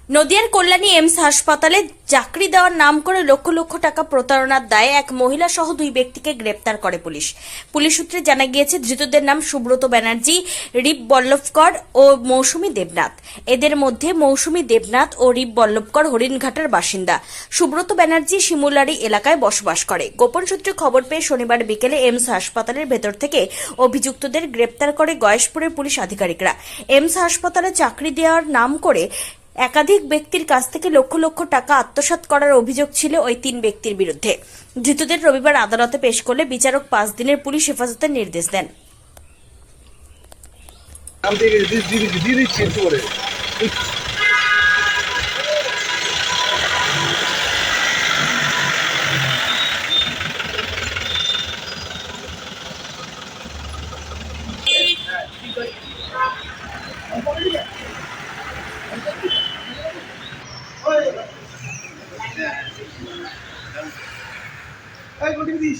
নদিয়ার কল্যাণী এমস হাসপাতালে চাকরি দেওয়ার নাম করে লক্ষ লক্ষ টাকা প্রতারণার দায়ে এক মহিলা সহ দুই ব্যক্তিকে গ্রেপ্তার করে পুলিশ। পুলিশ সূত্রে জানা গিয়েছে, ধৃতদের নাম সুব্রত ব্যানার্জি, রিপ বল্লভকর ও মৌসুমী দেবনাথ। এদের মধ্যে মৌসুমী দেবনাথ ও রিপ বল্লভকর হরিণঘাটার বাসিন্দা। সুব্রত ব্যানার্জি শিমুলারি এলাকায় বসবাস করে। গোপন সূত্রে খবর পেয়ে শনিবার বিকেলে এমস হাসপাতালের ভেতর থেকে অভিযুক্তদের গ্রেপ্তার করে গয়েশপুরের পুলিশ আধিকারিকরা। এমস হাসপাতালে চাকরি দেওয়ার নাম করে একাধিক ব্যক্তির কাছ থেকে লক্ষ লক্ষ টাকা আত্মসাৎ করার অভিযোগ ছিল ওই তিন ব্যক্তির বিরুদ্ধে। ধৃতদের রবিবার আদালতে পেশ করলে বিচারক 5 দিনের পুলিশ হেফাজতের নির্দেশ দেন। Hey, look at this.